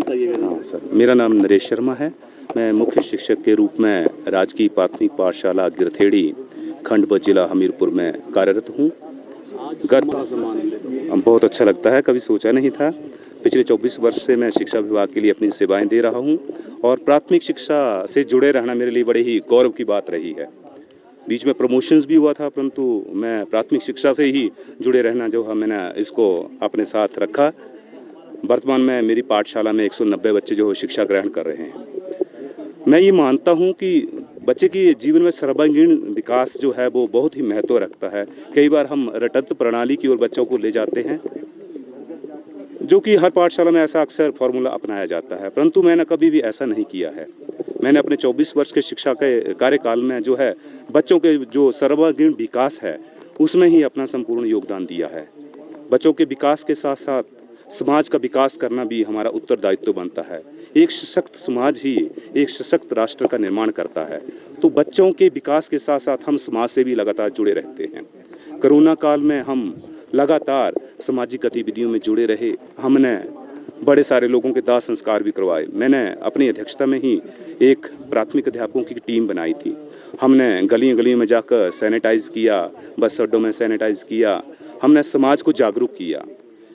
बताइएगा। हाँ सर, मेरा नाम नरेश शर्मा है। मैं मुख्य शिक्षक के रूप में राजकीय प्राथमिक पाठशाला गिरथेड़ी खंड जिला हमीरपुर में कार्यरत हूँ। बहुत अच्छा लगता है, कभी सोचा नहीं था। पिछले 24 वर्ष से मैं शिक्षा विभाग के लिए अपनी सेवाएं दे रहा हूं और प्राथमिक शिक्षा से जुड़े रहना मेरे लिए बड़े ही गौरव की बात रही है। बीच में प्रमोशंस भी हुआ था, परंतु मैं प्राथमिक शिक्षा से ही जुड़े रहना जो है मैंने इसको अपने साथ रखा। वर्तमान में मेरी पाठशाला में 190 बच्चे जो शिक्षा ग्रहण कर रहे हैं। मैं ये मानता हूँ कि बच्चे की जीवन में सर्वांगीण विकास जो है वो बहुत ही महत्व रखता है। कई बार हम रटंत प्रणाली की ओर बच्चों को ले जाते हैं, जो कि हर पाठशाला में ऐसा अक्सर फॉर्मूला अपनाया जाता है, परंतु मैंने कभी भी ऐसा नहीं किया है। मैंने अपने 24 वर्ष के शिक्षा के कार्यकाल में जो है बच्चों के जो सर्वांगीण विकास है उसमें ही अपना संपूर्ण योगदान दिया है। बच्चों के विकास के साथ साथ समाज का विकास करना भी हमारा उत्तरदायित्व बनता है। एक सशक्त समाज ही एक सशक्त राष्ट्र का निर्माण करता है। तो बच्चों के विकास के साथ साथ हम समाज से भी लगातार जुड़े रहते हैं। कोरोना काल में हम लगातार सामाजिक गतिविधियों में जुड़े रहे। हमने बड़े सारे लोगों के दाह संस्कार भी करवाए। मैंने अपनी अध्यक्षता में ही एक प्राथमिक अध्यापकों की टीम बनाई थी। हमने गलियों गलियों में जाकर सैनिटाइज किया, बस अड्डों में सैनिटाइज किया। हमने समाज को जागरूक किया।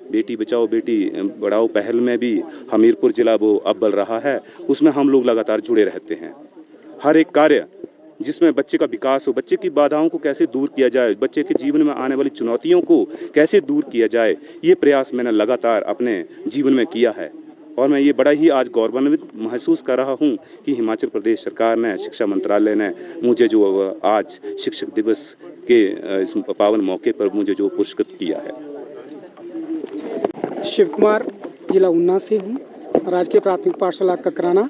बेटी बचाओ बेटी बढ़ाओ पहल में भी हमीरपुर जिला वो अव्वल रहा है। उसमें हम लोग लगातार जुड़े रहते हैं। हर एक कार्य जिसमें बच्चे का विकास हो, बच्चे की बाधाओं को कैसे दूर किया जाए, बच्चे के जीवन में आने वाली चुनौतियों को कैसे दूर किया जाए, ये प्रयास मैंने लगातार अपने जीवन में किया है। और मैं ये बड़ा ही आज गौरवान्वित महसूस कर रहा हूँ कि हिमाचल प्रदेश सरकार ने, शिक्षा मंत्रालय ने मुझे जो आज शिक्षक दिवस के इस पावन मौके पर मुझे जो पुरस्कृत किया है। शिव कुमार, जिला ऊना से हूँ, राजकीय प्राथमिक पाठशाला ककराना।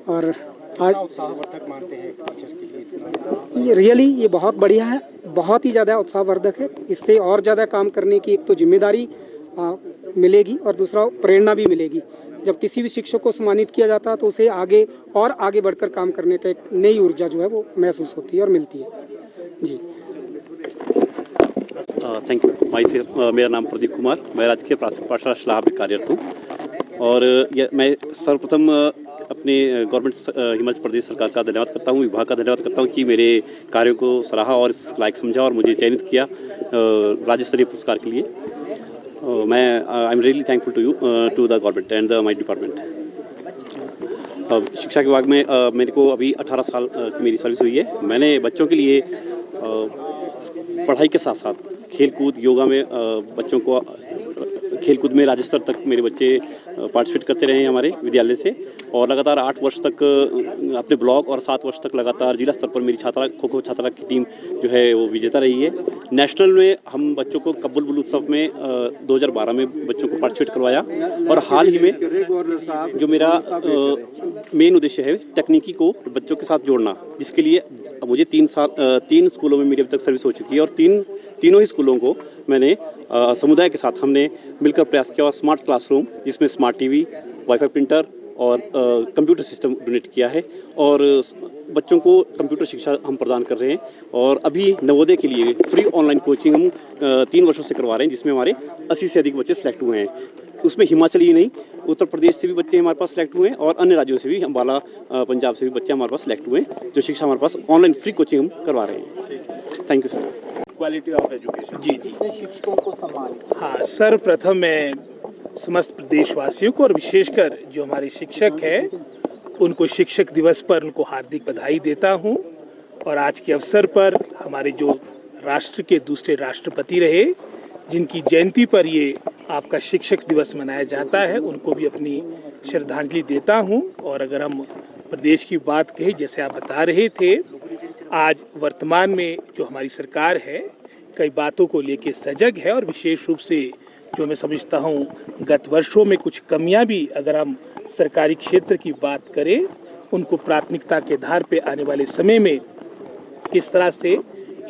और आज उत्साहवर्धक मानते हैं टीचर के लिए? ये रियली ये बहुत बढ़िया है, बहुत ही ज़्यादा उत्साहवर्धक है। इससे और ज़्यादा काम करने की एक तो जिम्मेदारी मिलेगी और दूसरा प्रेरणा भी मिलेगी। जब किसी भी शिक्षक को सम्मानित किया जाता है तो उसे आगे और आगे बढ़कर काम करने का एक नई ऊर्जा जो है वो महसूस होती है और मिलती है। जी थैंक यू। मेरा नाम प्रदीप कुमार, मैं राजकीय प्राथमिक पाठशाला शलाह में कार्यरत हूँ। और मैं सर्वप्रथम अपने गवर्नमेंट हिमाचल प्रदेश सरकार का धन्यवाद करता हूँ, विभाग का धन्यवाद करता हूँ कि मेरे कार्यों को सराहा और इस लायक समझा और मुझे चयनित किया राज्य स्तरीय पुरस्कार के लिए। मैं I am really thankful to you, to the government and my department. शिक्षा विभाग में मेरे को अभी 18 साल की मेरी सर्विस हुई है। मैंने बच्चों के लिए पढ़ाई के साथ साथ खेलकूद, योगा में बच्चों को खेलकूद में राज्य स्तर तक मेरे बच्चे पार्टिसिपेट करते रहे हैं हमारे विद्यालय से। और लगातार 8 वर्ष तक अपने ब्लॉक और 7 वर्ष तक लगातार जिला स्तर पर मेरी छात्रा खो खो छात्रा की टीम जो है वो विजेता रही है। नेशनल में हम बच्चों को कब्बुल बुल उत्सव में 2012 में बच्चों को पार्टिसिपेट करवाया। और हाल ही में जो मेरा मेन उद्देश्य है तकनीकी को बच्चों के साथ जोड़ना, जिसके लिए मुझे 3 स्कूलों में मेरी अब तक सर्विस हो चुकी है। और तीनों ही स्कूलों को मैंने समुदाय के साथ हमने मिलकर प्रयास किया और स्मार्ट क्लासरूम, जिसमें स्मार्ट टीवी, वाईफाई प्रिंटर और कंप्यूटर सिस्टम डोनेट किया है। और बच्चों को कंप्यूटर शिक्षा हम प्रदान कर रहे हैं। और अभी नवोदय के लिए फ्री ऑनलाइन कोचिंग हम 3 वर्षों से करवा रहे हैं, जिसमें हमारे 80 से अधिक बच्चे सेलेक्ट हुए हैं। उसमें हिमाचल ही नहीं, उत्तर प्रदेश से भी बच्चे हमारे पास सेलेक्ट हुए हैं और अन्य राज्यों से भी, अम्बाला पंजाब से भी बच्चे हमारे पास सेलेक्ट हुए हैं, जो शिक्षा हमारे पास ऑनलाइन फ्री कोचिंग हम करवा रहे हैं। Thank you sir. Quality of education. जी शिक्षकों को सम्मान। हाँ, सर्वप्रथम मैं समस्त प्रदेशवासियों को और विशेषकर जो हमारे शिक्षक हैं उनको शिक्षक दिवस पर उनको हार्दिक बधाई देता हूँ। और आज के अवसर पर हमारे जो राष्ट्र के दूसरे राष्ट्रपति रहे, जिनकी जयंती पर ये आपका शिक्षक दिवस मनाया जाता है, उनको भी अपनी श्रद्धांजलि देता हूँ। और अगर हम प्रदेश की बात कहें, जैसे आप बता रहे थे, आज वर्तमान में जो हमारी सरकार है कई बातों को लेके सजग है। और विशेष रूप से जो मैं समझता हूँ गत वर्षों में कुछ कमियां भी अगर हम सरकारी क्षेत्र की बात करें, उनको प्राथमिकता के आधार पे आने वाले समय में किस तरह से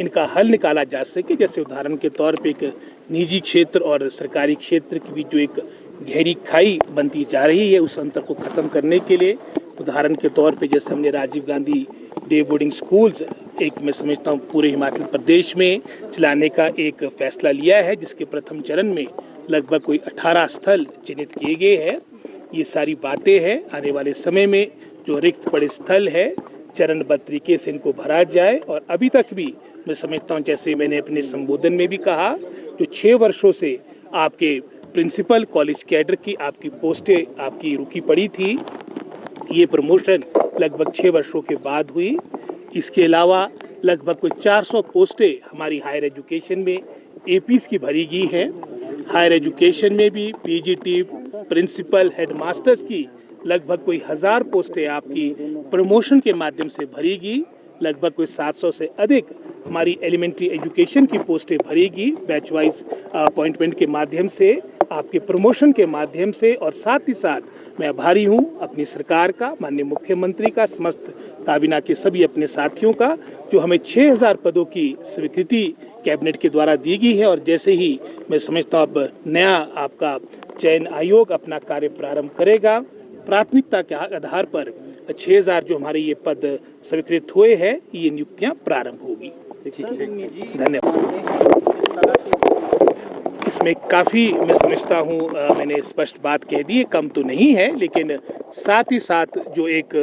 इनका हल निकाला जा सके। जैसे उदाहरण के तौर पे एक निजी क्षेत्र और सरकारी क्षेत्र की भी जो एक गहरी खाई बनती जा रही है, उस अंतर को ख़त्म करने के लिए उदाहरण के तौर पे जैसे हमने Rajiv Gandhi day boarding schools एक मैं समझता हूँ पूरे हिमाचल प्रदेश में चलाने का एक फैसला लिया है, जिसके प्रथम चरण में लगभग कोई 18 स्थल चिन्हित किए गए हैं। ये सारी बातें हैं आने वाले समय में जो रिक्त पड़े स्थल है चरणबद्ध तरीके से इनको भरा जाए। और अभी तक भी मैं समझता हूँ, जैसे मैंने अपने संबोधन में भी कहा, जो 6 वर्षों से आपके प्रिंसिपल कॉलेज कैडर की आपकी पोस्टें आपकी रुकी पड़ी थी, ये प्रमोशन लगभग 6 वर्षों के बाद हुई। इसके अलावा लगभग कोई 400 पोस्टें हमारी हायर एजुकेशन में एपीस की भरी गई है। हायर एजुकेशन में भी पीजीटी, प्रिंसिपल, हेडमास्टर्स की लगभग कोई 1000 पोस्टें आपकी प्रमोशन के माध्यम से भरी गई। लगभग कोई 700 से अधिक हमारी एलिमेंट्री एजुकेशन की पोस्टें भरेगी बैच वाइज अपॉइंटमेंट के माध्यम से, आपके प्रमोशन के माध्यम से। और साथ ही साथ मैं आभारी हूं अपनी सरकार का, माननीय मुख्यमंत्री का, समस्त काबीना के सभी अपने साथियों का, जो हमें 6000 पदों की स्वीकृति कैबिनेट के द्वारा दी गई है। और जैसे ही मैं समझता हूँ अब नया आपका चयन आयोग अपना कार्य प्रारंभ करेगा, प्राथमिकता के आधार पर 6000 जो हमारे ये पद स्वीकृत हुए हैं, ये नियुक्तियां प्रारंभ होगी। धन्यवाद। इसमें काफ़ी मैं समझता हूँ मैंने स्पष्ट बात कह दी है, कम तो नहीं है, लेकिन साथ ही साथ जो एक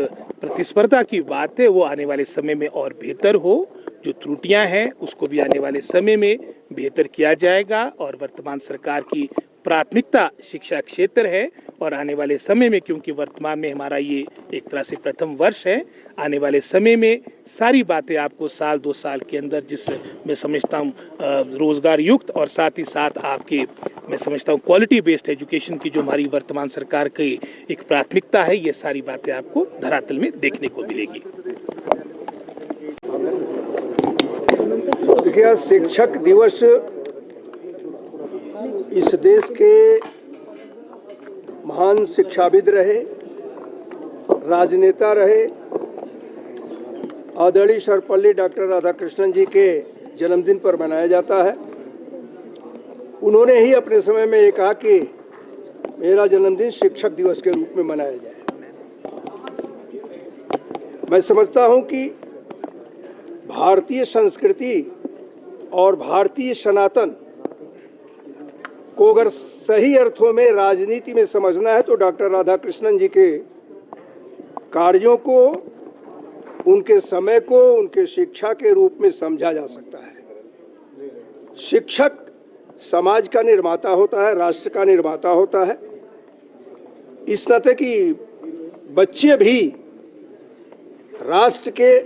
प्रतिस्पर्धा की बात है वो आने वाले समय में और बेहतर हो। जो त्रुटियां हैं उसको भी आने वाले समय में बेहतर किया जाएगा। और वर्तमान सरकार की प्राथमिकता शिक्षा क्षेत्र है, और आने वाले समय में, क्योंकि वर्तमान में हमारा ये एक तरह से प्रथम वर्ष है, आने वाले समय में सारी बातें आपको साल 2 साल के अंदर, जिस मैं समझता हूँ रोजगार युक्त और साथ ही साथ आपके मैं समझता हूँ क्वालिटी बेस्ड एजुकेशन की जो हमारी वर्तमान सरकार की एक प्राथमिकता है, ये सारी बातें आपको धरातल में देखने को मिलेगी। देखिए, शिक्षक दिवस इस देश के महान शिक्षाविद रहे, राजनेता रहे, आदरणीय सर्वपल्ली डॉक्टर राधाकृष्णन जी के जन्मदिन पर मनाया जाता है। उन्होंने ही अपने समय में ये कहा कि मेरा जन्मदिन शिक्षक दिवस के रूप में मनाया जाए। मैं समझता हूँ कि भारतीय संस्कृति और भारतीय सनातन को अगर सही अर्थों में राजनीति में समझना है तो डॉक्टर राधाकृष्णन जी के कार्यों को, उनके समय को, उनके शिक्षा के रूप में समझा जा सकता है। शिक्षक समाज का निर्माता होता है, राष्ट्र का निर्माता होता है। इस नाते कि बच्चे भी राष्ट्र के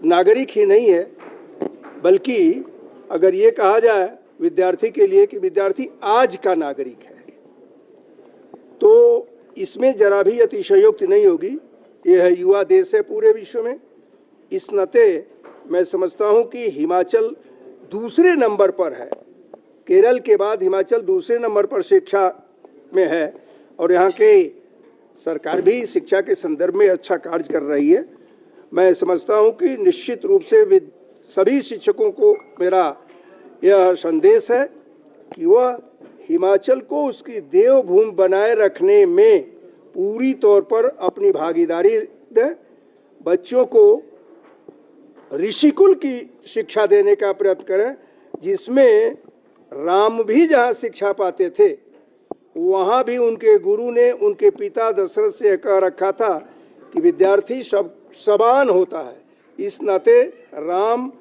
नागरिक ही नहीं है, बल्कि अगर ये कहा जाए विद्यार्थी के लिए कि विद्यार्थी आज का नागरिक है, तो इसमें जरा भी अतिशयोक्ति नहीं होगी। यह है युवा देश है पूरे विश्व में। इस नाते मैं समझता हूं कि हिमाचल दूसरे नंबर पर है, केरल के बाद हिमाचल दूसरे नंबर पर शिक्षा में है, और यहाँ के सरकार भी शिक्षा के संदर्भ में अच्छा कार्य कर रही है। मैं समझता हूं कि निश्चित रूप से सभी शिक्षकों को मेरा यह संदेश है कि वह हिमाचल को उसकी देवभूमि बनाए रखने में पूरी तौर पर अपनी भागीदारी दे। बच्चों को ऋषिकुल की शिक्षा देने का प्रयत्न करें, जिसमें राम भी जहाँ शिक्षा पाते थे वहाँ भी उनके गुरु ने उनके पिता दशरथ से कह रखा था कि विद्यार्थी सब समान होता है। इस नाते राम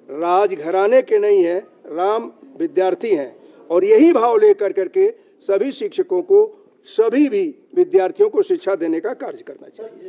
राजघराने के नहीं है, राम विद्यार्थी हैं, और यही भाव लेकर करके सभी शिक्षकों को, सभी भी विद्यार्थियों को शिक्षा देने का कार्य करना चाहिए।